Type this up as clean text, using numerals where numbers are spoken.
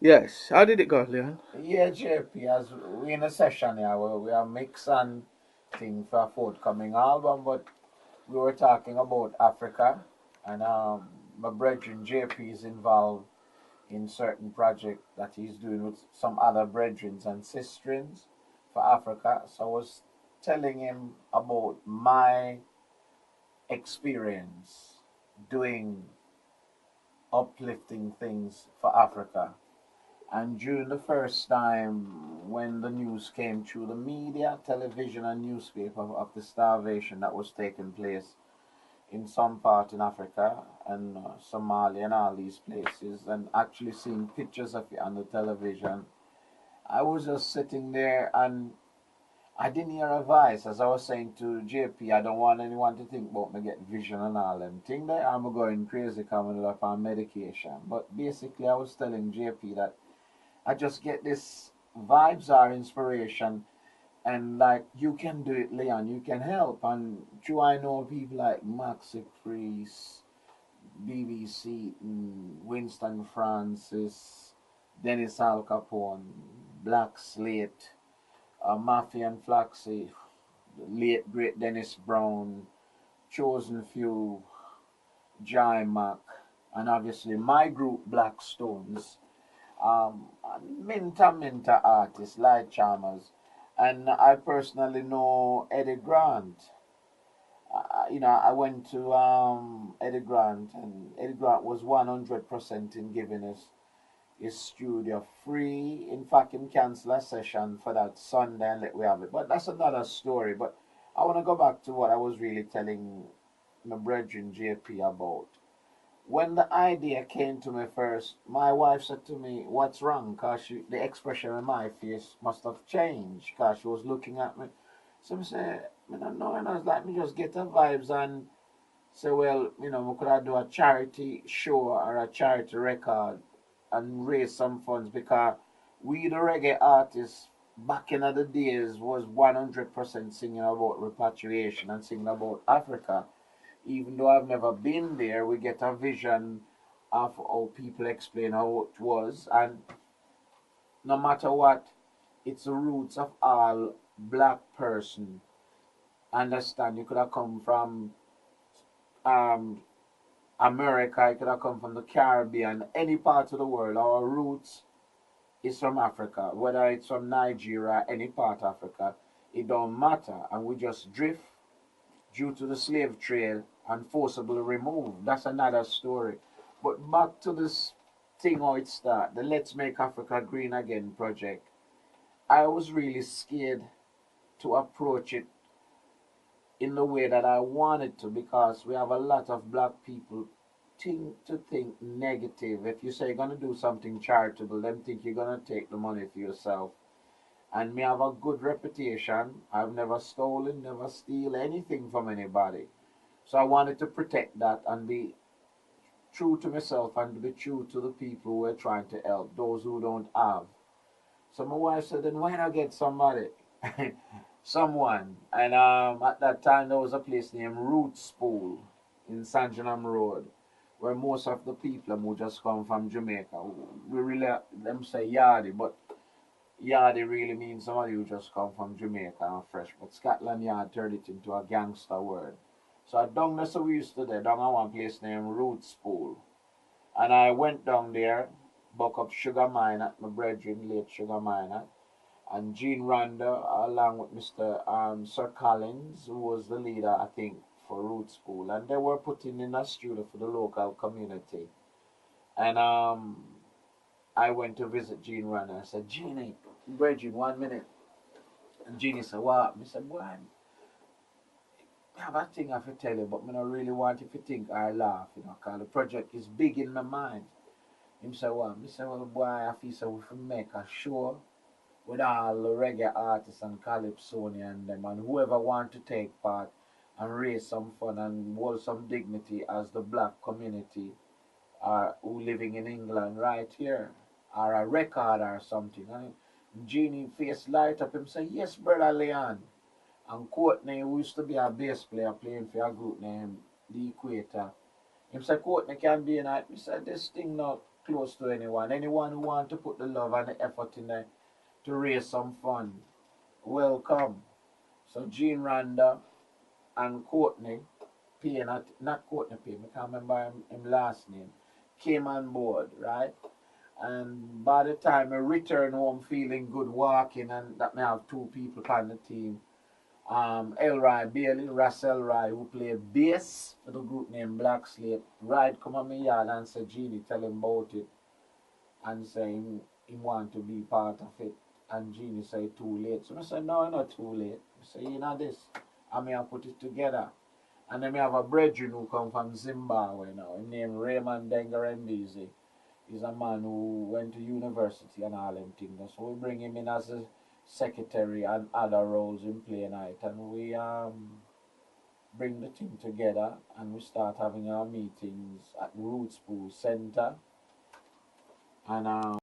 Yes. How did it go, Leon? Yeah, JP, as we in a session here where we are mix and thing for a forthcoming album, but we were talking about Africa, and my brethren JP is involved in certain project that he's doing with some other brethren and sistrins for Africa. So I was telling him about my experience doing uplifting things for Africa. And during the first time when the news came through the media, television, and newspaper of the starvation that was taking place in some part in Africa and Somalia and all these places, and actually seeing pictures of it on the television, I was just sitting there and I didn't hear a voice. As I was saying to JP, I don't want anyone to think about me get vision and all them thing there. I'm going crazy coming up on medication. But basically, I was telling JP that I just get this vibes are inspiration, and like you can do it, Leon. You can help. And do I know people like Maxi Priest, BBC, Winston Francis, Dennis Al Capone, Black Slate, Mafia and Flaxy, late great Dennis Brown, Chosen Few, Jai Mac, and obviously my group Blackstones. Minta artists, light charmers, and I personally know Eddie Grant. I went to Eddie Grant, and Eddie Grant was 100% in giving us his studio free. In fact, him cancel a session for that Sunday and let we have it. But that's another story. But I want to go back to what I was really telling my brethren JP about. When the idea came to me first, my wife said to me, "What's wrong?" Because the expression on my face must have changed because she was looking at me. So I said, "I don't know." And I was like, "Me just get the vibes and say, well, we could have do a charity show or a charity record and raise some funds because we, the reggae artists, back in the days, was 100% singing about repatriation and singing about Africa. Even though I've never been there, we get a vision of how people explain how it was. And no matter what, it's the roots of all black person. Understand, you could have come from um, America, it could have come from the Caribbean, any part of the world. Our roots is from Africa, whether it's from Nigeria, any part of Africa, it don't matter. And we just drift due to the slave trade and forcibly removed. That's another story. But back to this thing how it started, the Let's Make Africa Green Again project. I was really scared to approach it in the way that I wanted to because we have a lot of black people think negative. If you say you're gonna do something charitable, them think you're gonna take the money for yourself. And me have a good reputation. I've never stolen, never steal anything from anybody. So I wanted to protect that and be true to myself and to be true to the people who are trying to help, those who don't have. So my wife said, then why not get somebody? Someone. And at that time, there was a place named Roots Pool in Sanjanam Road, where most of the people who just come from Jamaica, we really, them say Yardi, but Yardi really means somebody who just come from Jamaica and fresh. But Scotland Yard turned it into a gangster word. So down there, so we used to there, down at one place named Roots Pool. And I went down there, buck up Sugar Miner, my brethren, late Sugar Miner, and Gene Randa, along with Mr. Sir Collins, who was the leader, I think, for Root School, and they were putting in a studio for the local community. And I went to visit Gene Randa. I said, Jeannie, Bridget, 1 minute. And Jeannie said, what? I said, boy, I have a thing I have to tell you, but I don't really want you to think I laugh, because the project is big in my mind. Him say, well, I said, well, boy, I feel so we can make a show with all the reggae artists and calypsonian and them and whoever want to take part and raise some fun and hold some dignity as the black community who living in England right here or a record or something. And Genie face light up him say, yes, brother Leon. And Courtney, who used to be a bass player playing for a group named The Equator, him say Courtney can be in it. He said this thing now. close to anyone. Anyone who want to put the love and the effort in there to raise some fund, welcome. So Gene Randa and Courtney Payne, not Courtney Payne, I can't remember him last name, came on board, right? And by the time I returned home feeling good walking and that may have two people on the team, Elroy Bailey, Russ Elroy, who played bass for the group named Black Slate, Ride come on my yard and say, Genie, tell him about it. And say he want to be part of it. And Genie say too late. So I said, no, not too late. I say, you know this. I may have put it together. And then we have a brethren who come from Zimbabwe now. His name Raymond Dengarembeze. He's a man who went to university and all them things. So we bring him in as a secretary and other roles in play night. And we bring the team together and we start having our meetings at Roots Pool Center. And